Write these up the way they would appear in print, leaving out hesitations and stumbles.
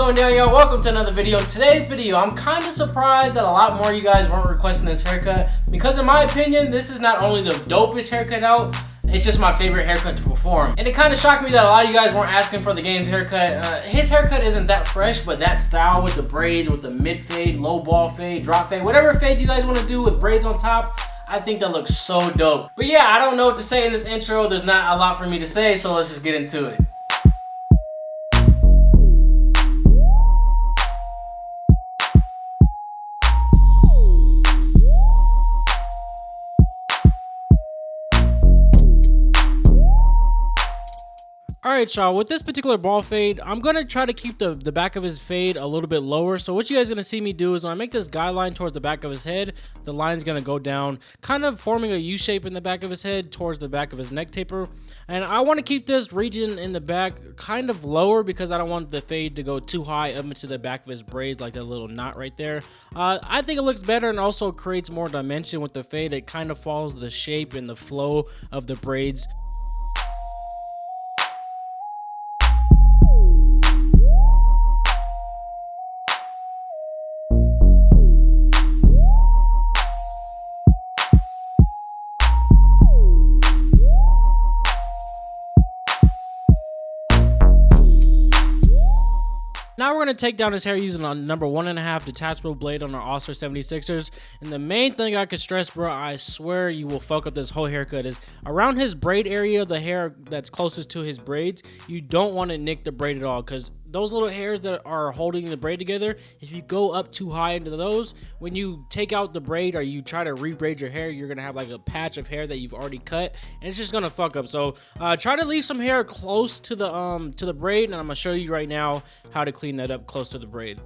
going down, y'all? Welcome to another video. Today's video, I'm kind of surprised that a lot more of you guys weren't requesting this haircut, because in my opinion, this is not only the dopest haircut out, it's just my favorite haircut to perform. And it kind of shocked me that a lot of you guys weren't asking for the game's haircut. His haircut isn't that fresh, but that style with the braids, with the mid fade, low ball fade, drop fade, whatever fade you guys want to do with braids on top, I think that looks so dope. But yeah, I don't know what to say in this intro. There's not a lot for me to say, so let's just get into it. Alright y'all, with this particular ball fade, I'm going to try to keep the back of his fade a little bit lower. So what you guys are going to see me do is when I make this guideline towards the back of his head, the line's going to go down, kind of forming a U shape in the back of his head towards the back of his neck taper. And I want to keep this region in the back kind of lower because I don't want the fade to go too high up into the back of his braids like that little knot right there. I think it looks better and also creates more dimension with the fade. It kind of follows the shape and the flow of the braids. Now we're going to take down his hair using a number 1.5 detachable blade on our All-Star 76ers. And the main thing I could stress, bro, I swear you will fuck up this whole haircut, is around his braid area, the hair that's closest to his braids, you don't want to nick the braid at all, because those little hairs that are holding the braid together, if you go up too high into those, when you take out the braid or you try to re-braid your hair, you're gonna have like a patch of hair that you've already cut, and it's just gonna fuck up. So try to leave some hair close to the braid, and I'm gonna show you right now how to clean that up close to the braid.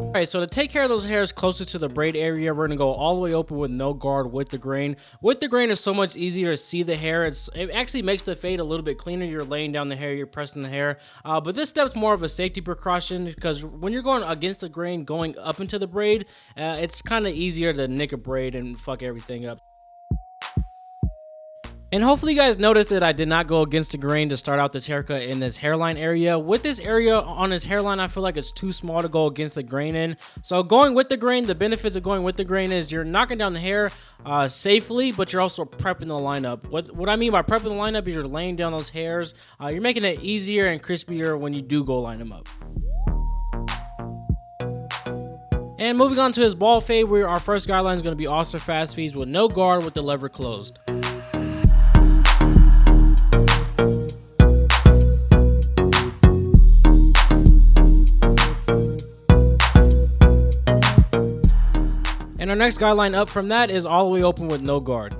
Alright, so to take care of those hairs closer to the braid area, we're going to go all the way open with no guard with the grain. With the grain, it's so much easier to see the hair. It actually makes the fade a little bit cleaner. You're laying down the hair, you're pressing the hair. But this step's more of a safety precaution because when you're going against the grain, going up into the braid, it's kind of easier to nick a braid and fuck everything up. And hopefully you guys noticed that I did not go against the grain to start out this haircut in this hairline area. With this area on his hairline, I feel like it's too small to go against the grain in. So going with the grain, the benefits of going with the grain is you're knocking down the hair safely, but you're also prepping the lineup. What I mean by prepping the lineup is you're laying down those hairs. You're making it easier and crispier when you do go line them up. And moving on to his ball fade, where our first guideline is going to be All-Star fast feeds with no guard with the lever closed. And our next guideline up from that is all the way open with no guard.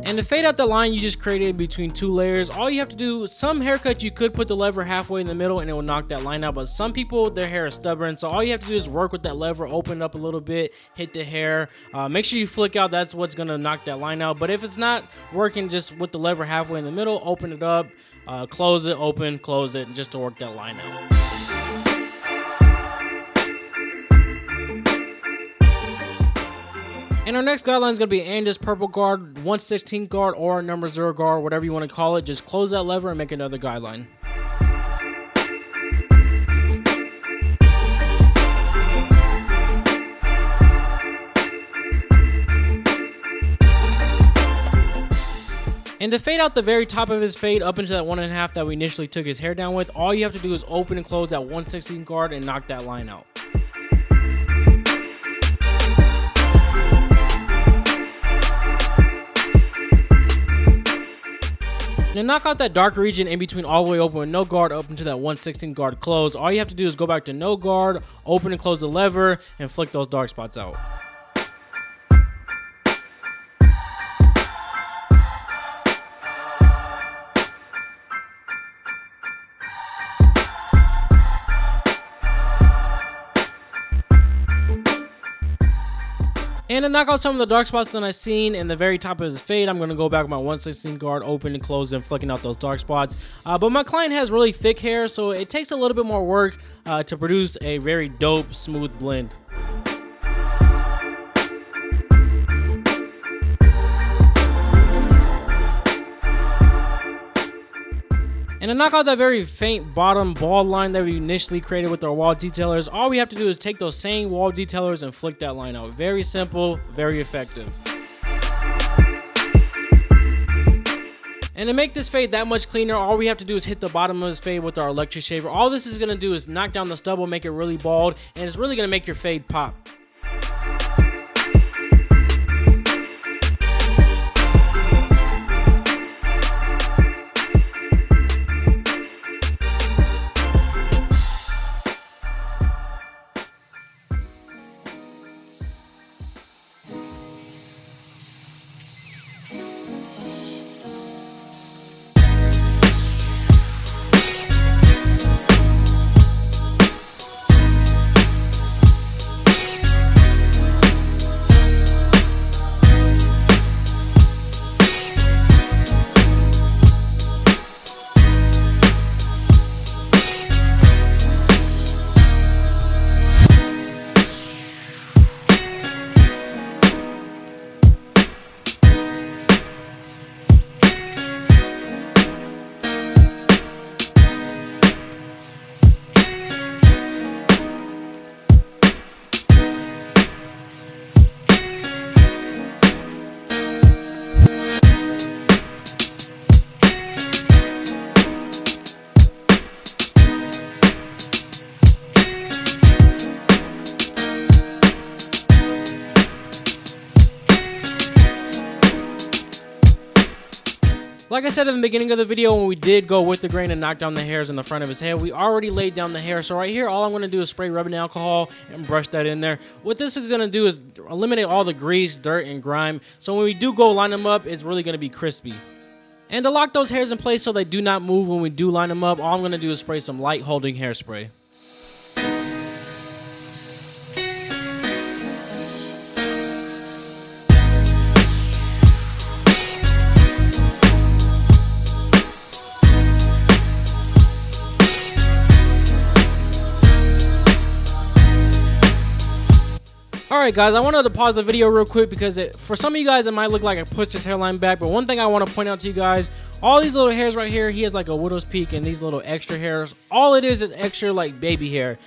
And to fade out the line you just created between two layers, all you have to do, some haircuts you could put the lever halfway in the middle and it will knock that line out, but some people, their hair is stubborn, so all you have to do is work with that lever, open it up a little bit, hit the hair, make sure you flick out, that's what's gonna knock that line out. But if it's not working just with the lever halfway in the middle, open it up, close it, open, close it, just to work that line out. And our next guideline is going to be Angus purple guard, 1/16 guard, or number 0 guard, whatever you want to call it. Just close that lever and make another guideline. And to fade out the very top of his fade up into that 1.5 that we initially took his hair down with, all you have to do is open and close that 1/16 guard and knock that line out. Now knock out that dark region in between all the way open with no guard up into that 1/16 guard close. All you have to do is go back to no guard, open and close the lever, and flick those dark spots out. And to knock out some of the dark spots that I've seen in the very top of his fade, I'm going to go back with my 116 guard, open and close and flicking out those dark spots. But my client has really thick hair, so it takes a little bit more work to produce a very dope, smooth blend. And to knock out that very faint bottom bald line that we initially created with our wall detailers, all we have to do is take those same wall detailers and flick that line out. Very simple, very effective. And to make this fade that much cleaner, all we have to do is hit the bottom of his fade with our electric shaver. All this is going to do is knock down the stubble, make it really bald, and it's really going to make your fade pop. Like I said in the beginning of the video, when we did go with the grain and knock down the hairs in the front of his head, we already laid down the hair. So right here, all I'm going to do is spray rubbing alcohol and brush that in there. What this is going to do is eliminate all the grease, dirt, and grime. So when we do go line them up, it's really going to be crispy. And to lock those hairs in place so they do not move when we do line them up, all I'm going to do is spray some light holding hairspray. Alright guys, I wanted to pause the video real quick because for some of you guys it might look like I pushed his hairline back, but one thing I want to point out to you guys, all these little hairs right here, he has like a widow's peak and these little extra hairs, all it is extra like baby hair.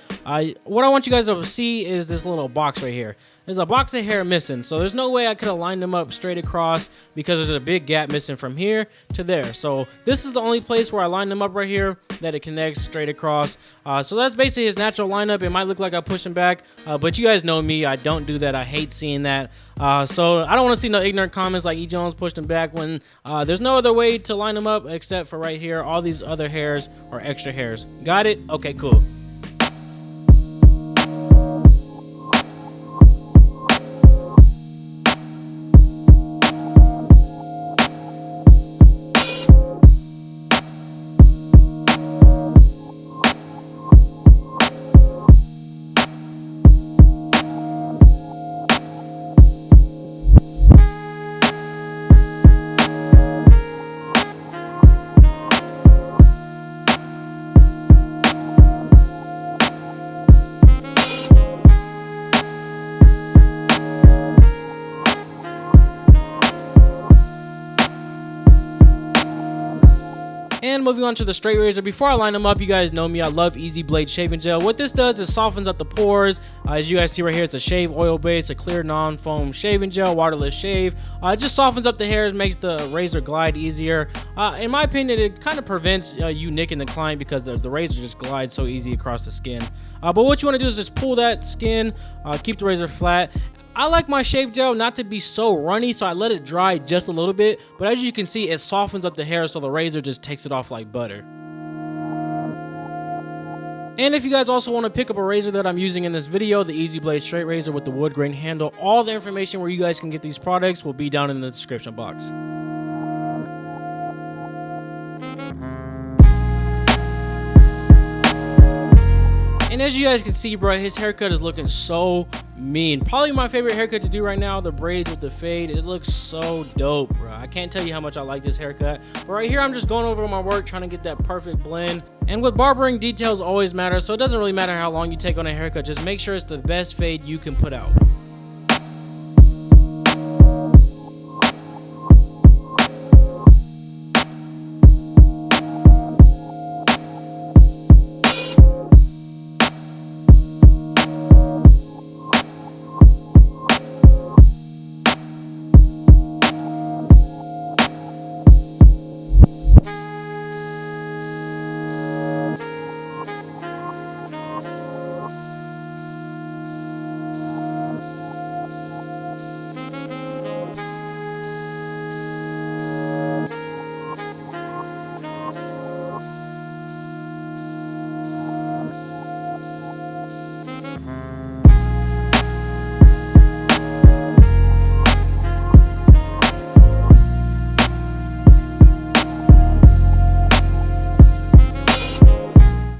What I want you guys to see is this little box right here. There's a box of hair missing, so there's no way I could have lined them up straight across because there's a big gap missing from here to there. So this is the only place where I lined them up right here that it connects straight across. So that's basically his natural lineup. It might look like I pushed him back, but you guys know me. I don't do that. I hate seeing that. So I don't want to see no ignorant comments like E. Jones pushed him back when there's no other way to line them up except for right here. All these other hairs are extra hairs. Got it? Okay, cool. And moving on to the straight razor, before I line them up, you guys know me, I love Easy Blade shaving gel. What this does is softens up the pores. As you guys see right here, it's a shave oil base, a clear non-foam shaving gel, waterless shave. It just softens up the hairs, makes the razor glide easier. In my opinion, it kind of prevents you nicking the client because the razor just glides so easy across the skin. But what you want to do is just pull that skin, keep the razor flat. I like my shave gel not to be so runny, so I let it dry just a little bit, but as you can see, it softens up the hair so the razor just takes it off like butter. And if you guys also want to pick up a razor that I'm using in this video, the Easy Blade straight razor with the wood grain handle, all the information where you guys can get these products will be down in the description box. And as you guys can see, bro, his haircut is looking so mean. Probably my favorite haircut to do right now, the braids with the fade. It looks so dope, bro. I can't tell you how much I like this haircut. But right here, I'm just going over my work, trying to get that perfect blend. And with barbering, details always matter, so it doesn't really matter how long you take on a haircut. Just make sure it's the best fade you can put out.